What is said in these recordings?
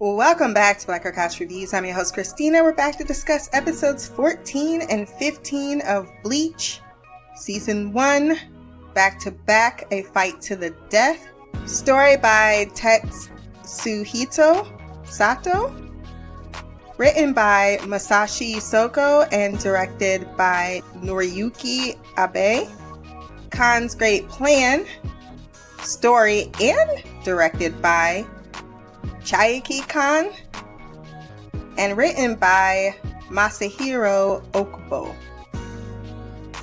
Welcome back to blackgirlcouch Reviews. I'm your host, Christina. We're back to discuss episodes 14 and 15 of Bleach, Season 1, Back to Back, A Fight to the Death. Story by Tetsuhito Sato. Written by Masashi Soko and directed by Noriyuki Abe. Khan's Great Plan. Story and directed by Chiaki Khan, and written by Masahiro Okubo.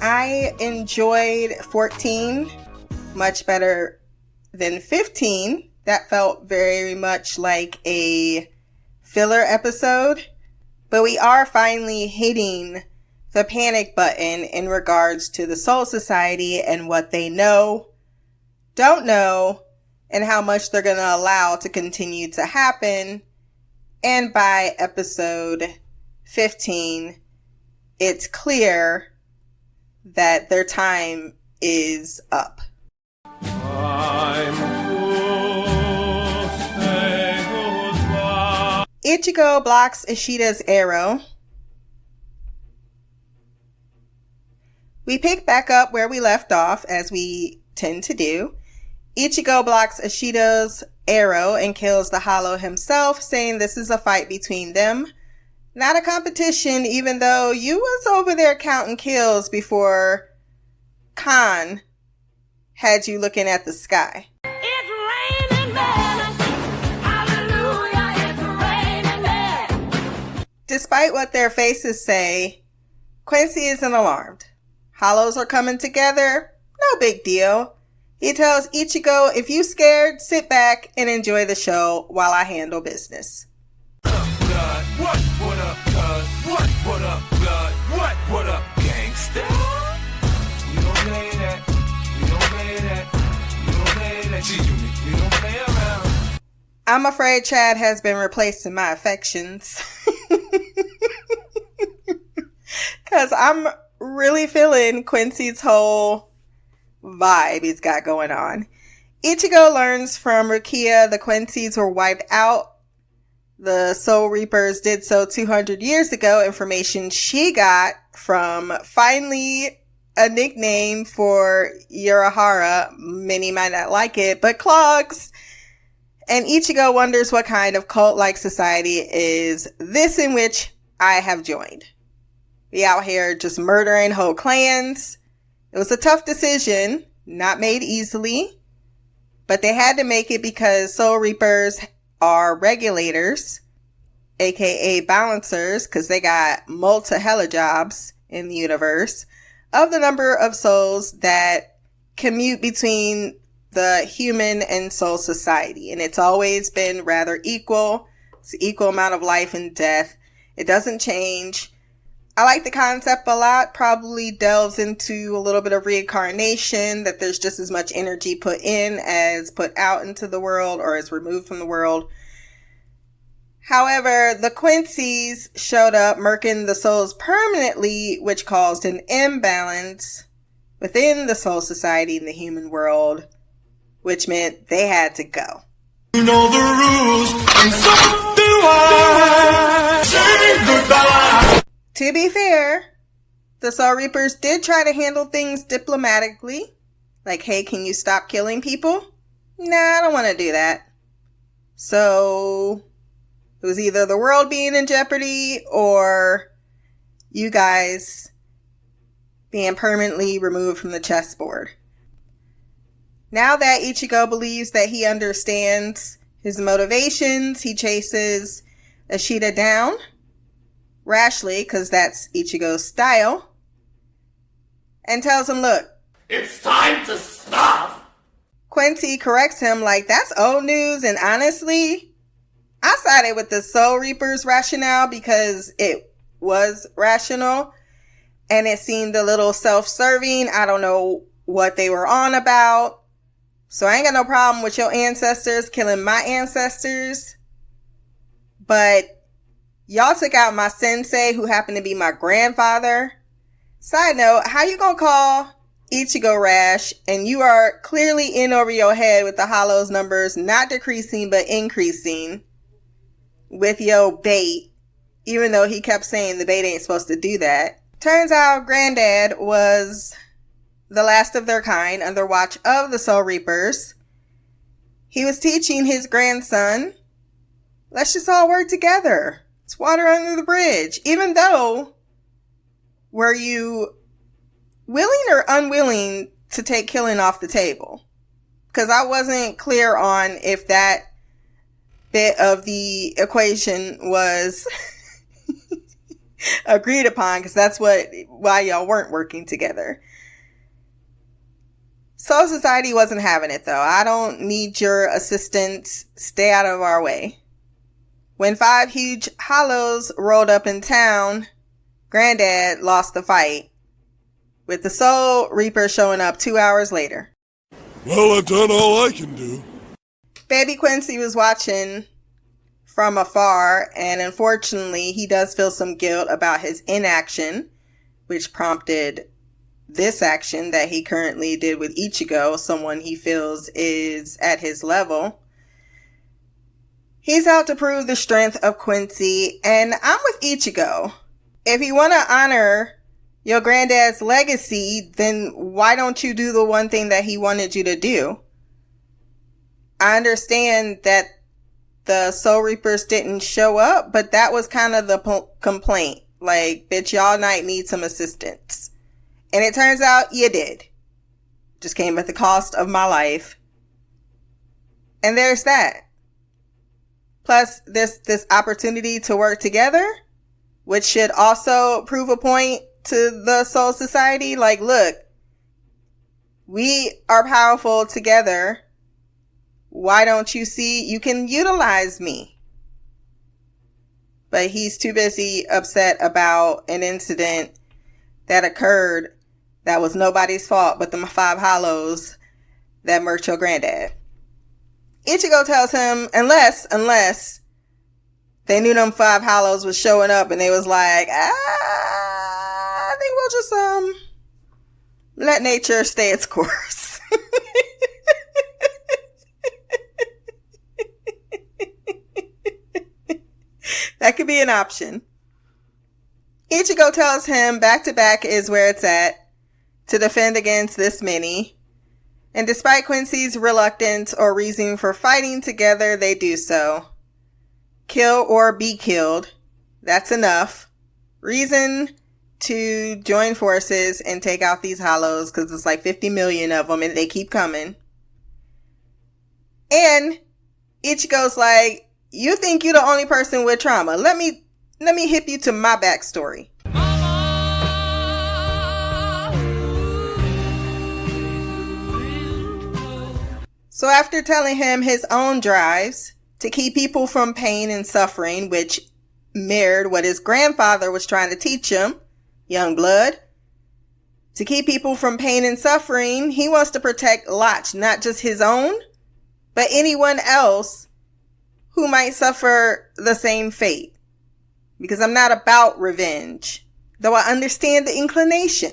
I enjoyed 14 much better than 15. That felt very much like a filler episode, but we are finally hitting the panic button in regards to the Soul Society and what they know, don't know, and how much they're going to allow to continue to happen. And by episode 15, it's clear that their time is up. Ichigo blocks Ishida's arrow. We pick back up where we left off, as we tend to do. Ichigo blocks Ishida's arrow and kills the Hollow himself, saying this is a fight between them, not a competition, even though you was over there counting kills before Khan had you looking at the sky. It's raining men. Hallelujah, it's raining men. Despite what their faces say, Quincy isn't alarmed. Hollows are coming together, no big deal. He tells Ichigo, if you scared, sit back and enjoy the show while I handle business. What up, cuz? What up, blood? What up, gangsta? We don't play that. We don't play that. We don't play that. G-Unit. We don't play around. I'm afraid Chad has been replaced in my affections. Because I'm really feeling Quincy's whole vibe he's got going on. Ichigo learns from Rukia the Quincy's were wiped out. The Soul Reapers did so 200 years ago. Information she got from finally a nickname for Urahara. Many might not like it, but clogs. And Ichigo wonders what kind of cult-like society is this in which I have joined. We out here just murdering whole clans. It was a tough decision, not made easily, but they had to make it because Soul Reapers are regulators, aka balancers, because they got multi-hella jobs in the universe, of the number of souls that commute between the human and soul society. And it's always been rather equal. It's an equal amount of life and death. It doesn't change. I like the concept a lot. Probably delves into a little bit of reincarnation, that there's just as much energy put in as put out into the world or as removed from the world. However, the Quincy's showed up murking the souls permanently, which caused an imbalance within the Soul Society and the human world, which meant they had to go. You know the rules, and so do I. Say goodbye. To be fair, the Soul Reapers did try to handle things diplomatically. Like, hey, can you stop killing people? Nah, I don't want to do that. So, it was either the world being in jeopardy or you guys being permanently removed from the chessboard. Now that Ichigo believes that he understands his motivations, he chases Ishida down. Rashly, because that's Ichigo's style, and tells him, look, It's time to stop. Quincy corrects him like, that's old news, and honestly, I sided with the Soul Reapers rationale because it was rational, and it seemed a little self-serving. I don't know what they were on about, so I ain't got no problem with your ancestors killing my ancestors, but y'all took out my sensei, who happened to be my grandfather. Side note, how you gonna call Ichigo Rash, and you are clearly in over your head with the Hollow's numbers not decreasing but increasing? with your bait, even though he kept saying the bait ain't supposed to do that. Turns out Granddad was the last of their kind under watch of the Soul Reapers. He was teaching his grandson, let's just all work together. It's water under the bridge. Even though, were you willing or unwilling to take killing off the table? Because I wasn't clear on if that bit of the equation was agreed upon, because that's why y'all weren't working together. Soul Society wasn't having it, though. I don't need your assistance. Stay out of our way. When 5 huge hollows rolled up in town, Granddad lost the fight, with the Soul Reaper showing up 2 hours later. Well, I've done all I can do. Baby Quincy was watching from afar, and unfortunately, he does feel some guilt about his inaction, which prompted this action that he currently did with Ichigo, someone he feels is at his level. He's out to prove the strength of Quincy, and I'm with Ichigo. If you want to honor your granddad's legacy, then why don't you do the one thing that he wanted you to do? I understand that the Soul Reapers didn't show up, but that was kind of the complaint. Like, bitch, y'all might need some assistance. And it turns out you did. Just came at the cost of my life. And there's that. Plus, this opportunity to work together, which should also prove a point to the Soul Society. Like, look, we are powerful together. Why don't you see you can utilize me? But he's too busy upset about an incident that occurred that was nobody's fault but the 5 hollows that murked your granddad. Ichigo tells him, unless they knew them 5 hollows was showing up and they was like, I think we'll just let nature stay its course. That could be an option. Ichigo tells him back to back is where it's at to defend against this many. And despite Quincy's reluctance or reason for fighting together, they do so. Kill or be killed. That's enough. Reason to join forces and take out these hollows, because it's like 50 million of them and they keep coming. And Ichigo's like, you think you're the only person with trauma. Let me hip you to my backstory. So after telling him his own drives to keep people from pain and suffering, which mirrored what his grandfather was trying to teach him, young blood, to keep people from pain and suffering, he wants to protect Lach, not just his own, but anyone else who might suffer the same fate. Because I'm not about revenge, though I understand the inclination.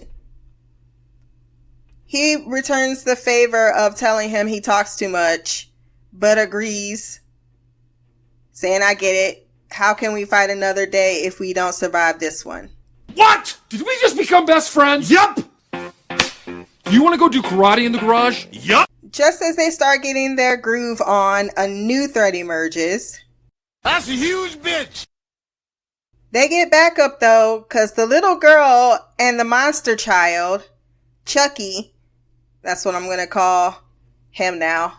He returns the favor of telling him he talks too much, but agrees, saying, I get it. How can we fight another day if we don't survive this one? What? Did we just become best friends? Yup! You want to go do karate in the garage? Yup! Just as they start getting their groove on, a new threat emerges. That's a huge bitch! They get back up though, because the little girl and the monster child, Chucky, that's what I'm going to call him now.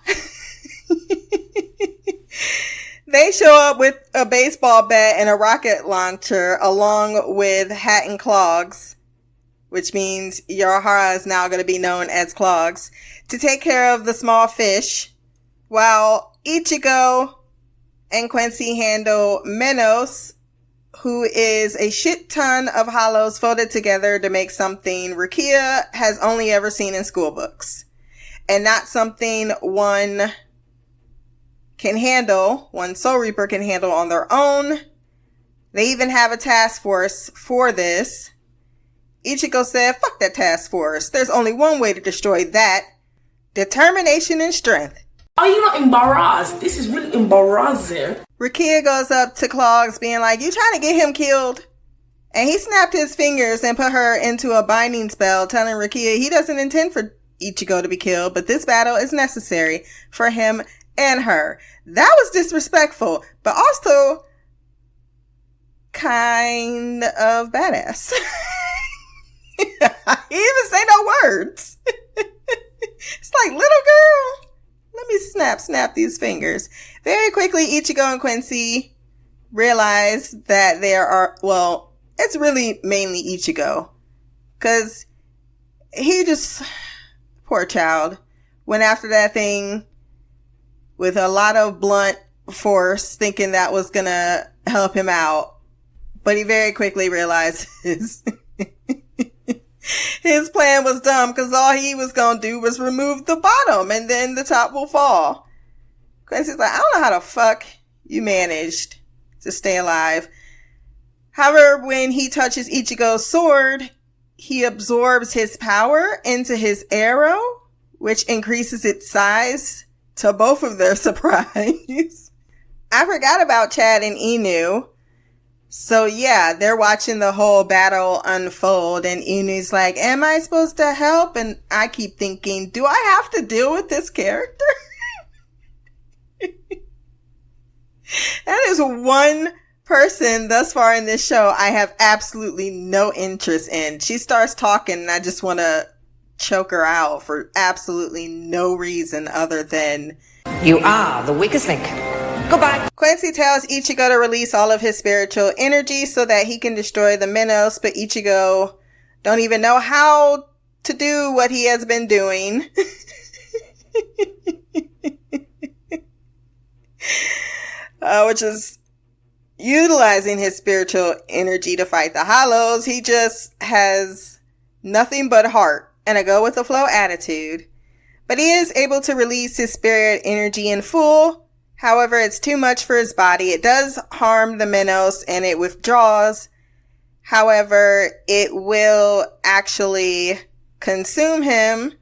They show up with a baseball bat and a rocket launcher along with hat and clogs, which means Yorahara is now going to be known as Clogs, to take care of the small fish, while Ichigo and Quincy handle Menos, who is a shit ton of hollows folded together to make something Rukia has only ever seen in school books, and not something one Soul Reaper can handle on their own. They even have a task force for this. Ichigo said, fuck that task force. There's only one way to destroy that. Determination and strength. Are you not embarrassed? This is really embarrassing. Rukia goes up to Clogs being like, you trying to get him killed? And he snapped his fingers and put her into a binding spell, telling Rukia he doesn't intend for Ichigo to be killed, but this battle is necessary for him and her. That was disrespectful, but also kind of badass. He didn't even say no words. It's like, little girl, let me snap these fingers. Very quickly, Ichigo and Quincy realize that there are, well, it's really mainly Ichigo. Because he just, poor child, went after that thing with a lot of blunt force, thinking that was gonna help him out. But he very quickly realizes his plan was dumb, because all he was gonna do was remove the bottom and then the top will fall. Quincy's like, I don't know how the fuck you managed to stay alive. However, when he touches Ichigo's sword, he absorbs his power into his arrow, which increases its size to both of their surprise. I forgot about Chad and Inu. So yeah, they're watching the whole battle unfold, and Inu's like, am I supposed to help? And I keep thinking, do I have to deal with this character? That is one person thus far in this show I have absolutely no interest in. She starts talking and I just want to choke her out for absolutely no reason other than, you are the weakest link. Goodbye. Quincy tells Ichigo to release all of his spiritual energy so that he can destroy the Menos, but Ichigo don't even know how to do what he has been doing. Which is utilizing his spiritual energy to fight the Hollows. He just has nothing but heart and a go-with-the-flow attitude. But he is able to release his spirit energy in full. However, it's too much for his body. It does harm the Menos and it withdraws. However, it will actually consume him.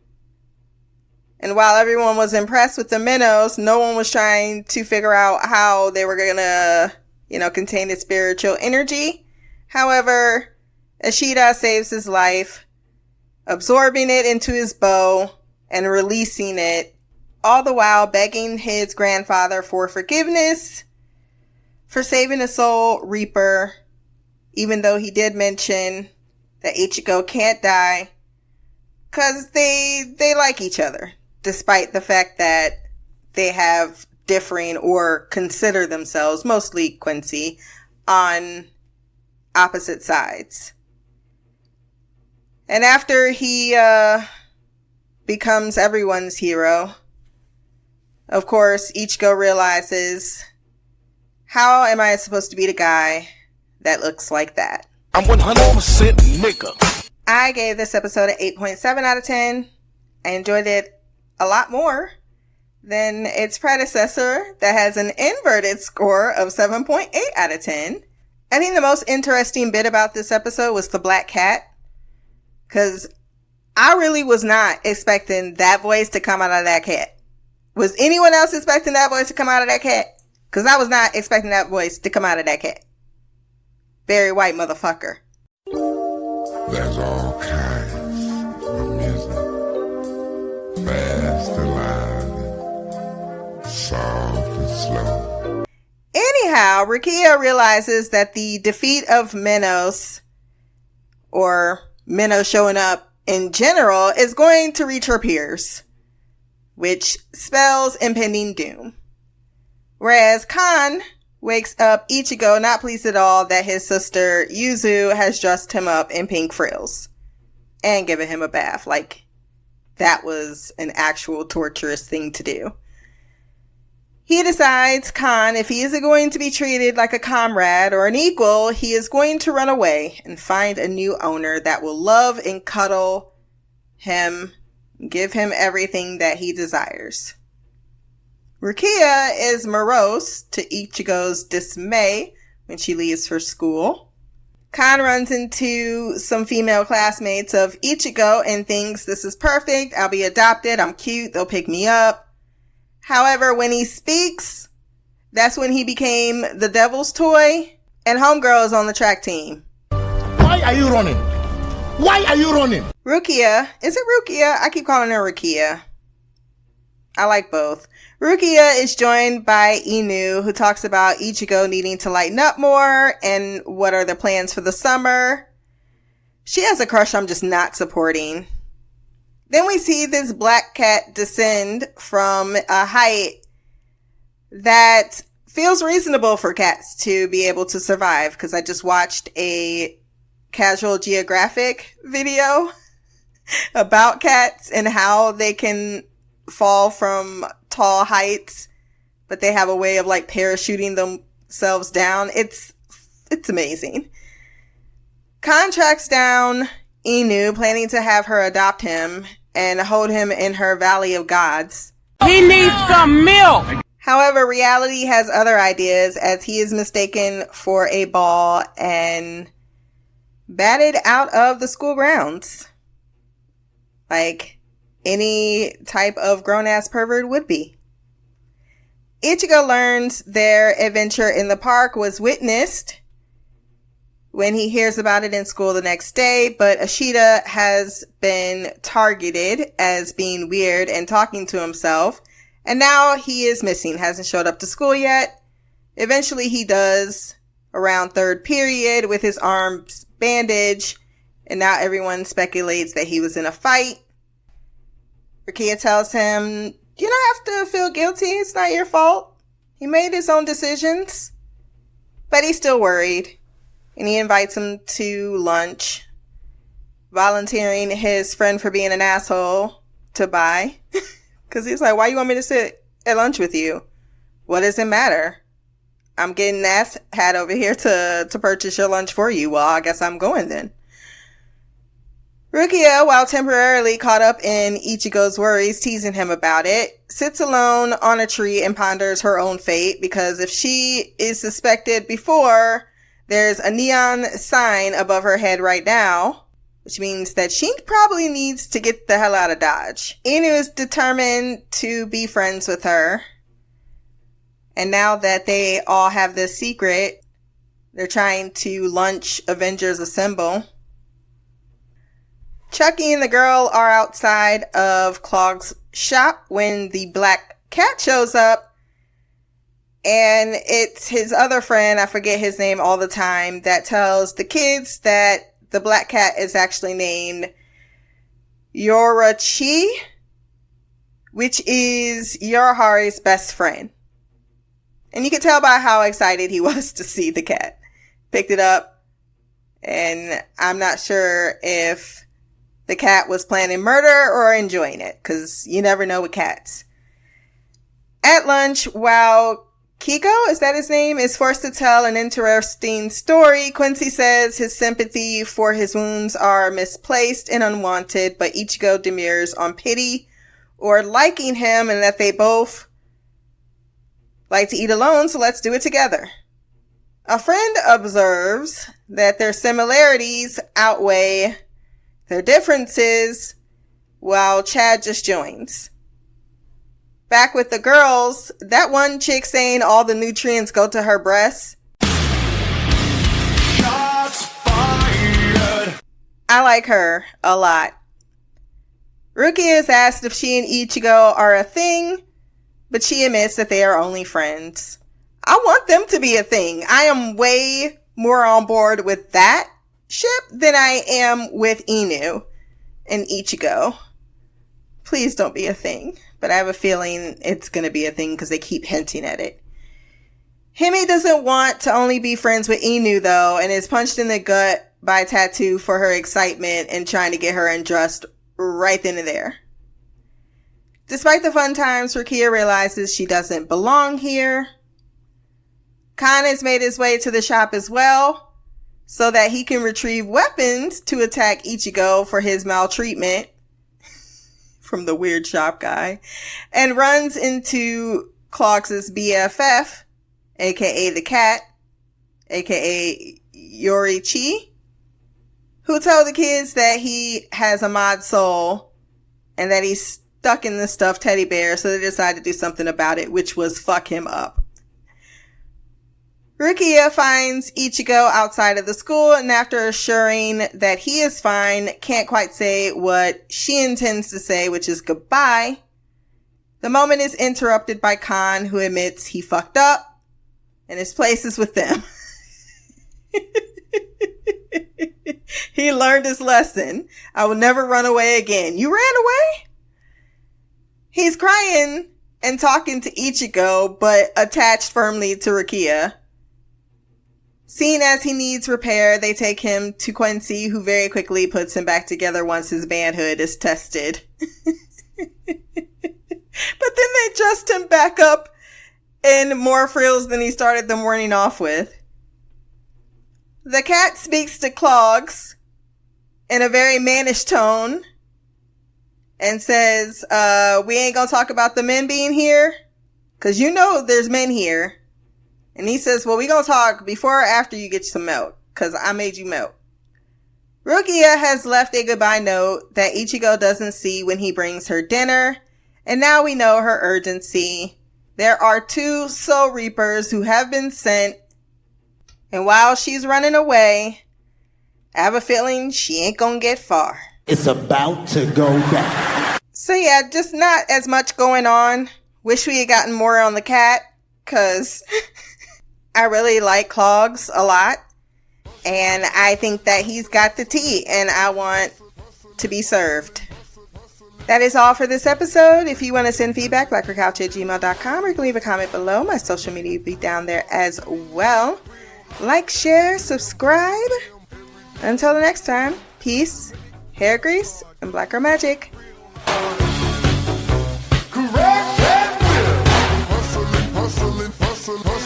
And while everyone was impressed with the Menos, no one was trying to figure out how they were going to, contain his spiritual energy. However, Ishida saves his life, absorbing it into his bow and releasing it, all the while begging his grandfather for forgiveness for saving a Soul Reaper, even though he did mention that Ichigo can't die because they like each other, despite the fact that they have differing or consider themselves, mostly Quincy, on opposite sides. And after he becomes everyone's hero, of course, Ichigo realizes, how am I supposed to be the guy that looks like that? I'm 100% nigga. I gave this episode an 8.7 out of 10. I enjoyed it a lot more than its predecessor that has an inverted score of 7.8 out of 10. I think the most interesting bit about this episode was the black cat, because I really was not expecting that voice to come out of that cat. Was anyone else expecting that voice to come out of that cat? Because I was not expecting that voice to come out of that cat. Very white motherfucker. There's all kinds of music. Fast and loud, soft and slow. Anyhow, Rukia realizes that the defeat of Menos, or Menos showing up in general, is going to reach her peers, which spells impending doom. Whereas Kan wakes up Ichigo not pleased at all that his sister Yuzu has dressed him up in pink frills and given him a bath. Like, that was an actual torturous thing to do. He decides, Kan, if he isn't going to be treated like a comrade or an equal, he is going to run away and find a new owner that will love and cuddle him, give him everything that he desires. Rukia is morose to Ichigo's dismay when she leaves for school. Kan runs into some female classmates of Ichigo and thinks, this is perfect, I'll be adopted, I'm cute, they'll pick me up. However, when he speaks, that's when he became the devil's toy, and homegirl is on the track team. Why are you running? Why are you running? Rukia, is it Rukia? I keep calling her Rukia. I like both. Rukia is joined by Inu, who talks about Ichigo needing to lighten up more and what are the plans for the summer. She has a crush I'm just not supporting. Then we see this black cat descend from a height that feels reasonable for cats to be able to survive, because I just watched a Casual Geographic video about cats and how they can fall from tall heights, but they have a way of like parachuting themselves down. It's amazing. Khan tracks down Inu, planning to have her adopt him and hold him in her Valley of Gods. He needs some milk. However, reality has other ideas, as he is mistaken for a ball and batted out of the school grounds, like any type of grown-ass pervert would be. Ichigo learns their adventure in the park was witnessed when he hears about it in school the next day, but Ishida has been targeted as being weird and talking to himself, and now he is missing, hasn't showed up to school yet. Eventually he does around third period with his arms bandaged, and now everyone speculates that he was in a fight. Rukia tells him, you don't have to feel guilty, it's not your fault. He made his own decisions. But he's still worried, and he invites him to lunch, volunteering his friend for being an asshole to buy. Because he's like, why you want me to sit at lunch with you? What does it matter? I'm getting an ass hat over here to purchase your lunch for you. Well, I guess I'm going then. Rukia, while temporarily caught up in Ichigo's worries, teasing him about it, sits alone on a tree and ponders her own fate, because if she is suspected before, there's a neon sign above her head right now, which means that she probably needs to get the hell out of Dodge. Inu is determined to be friends with her. And now that they all have this secret, they're trying to lunch Avengers Assemble. Chucky and the girl are outside of Clog's shop when the black cat shows up. And it's his other friend, I forget his name all the time, that tells the kids that the black cat is actually named Yorachi, which is Yorahari's best friend. And you can tell by how excited he was to see the cat. Picked it up, and I'm not sure if the cat was planning murder or enjoying it, because you never know with cats. At lunch, while Kiko, is that his name, is forced to tell an interesting story, Quincy says his sympathy for his wounds are misplaced and unwanted, but Ichigo demurs on pity or liking him, and that they both like to eat alone, so let's do it together. A friend observes that their similarities outweigh their differences, while Chad just joins. Back with the girls, that one chick saying all the nutrients go to her breasts. Shots fired. I like her a lot. Rukia is asked if she and Ichigo are a thing, but she admits that they are only friends. I want them to be a thing. I am way more on board with that ship than I am with Inu and Ichigo. Please don't be a thing. But I have a feeling it's going to be a thing because they keep hinting at it. Hime doesn't want to only be friends with Inu though, and is punched in the gut by Tattoo for her excitement and trying to get her undressed right then and there. Despite the fun times, Rukia realizes she doesn't belong here. Khan has made his way to the shop as well, so that he can retrieve weapons to attack Ichigo for his maltreatment from the weird shop guy, and runs into Clogs' BFF, aka the cat, aka Yorichi, who told the kids that he has a mod soul and that he's stuck in the stuffed teddy bear, so they decide to do something about it, which was fuck him up. Rukia finds Ichigo outside of the school, and after assuring that he is fine, can't quite say what she intends to say, which is goodbye. The moment is interrupted by Khan, who admits he fucked up, and his place is with them. He learned his lesson. I will never run away again. You ran away? He's crying and talking to Ichigo, but attached firmly to Rukia. Seen as he needs repair, they take him to Quincy, who very quickly puts him back together once his manhood is tested. But then they dressed him back up in more frills than he started the morning off with. The cat speaks to Clogs in a very mannish tone and says, we ain't gonna talk about the men being here, cause you know there's men here. And he says, well, we gonna talk before or after you get some milk, cause I made you milk. Rukia has left a goodbye note that Ichigo doesn't see when he brings her dinner, and now we know her urgency. There are 2 Soul Reapers who have been sent, and while she's running away, I have a feeling she ain't gonna get far. It's about to go down. So yeah, just not as much going on. Wish we had gotten more on the cat, cause I really like Clogs a lot. And I think that he's got the tea, and I want to be served. That is all for this episode. If you want to send feedback, blackgirlcouch@gmail.com, or you can leave a comment below. My social media will be down there as well. Like, share, subscribe. Until the next time, peace, hair grease, and black girl magic. Hustling, hustling, hustling, hustling.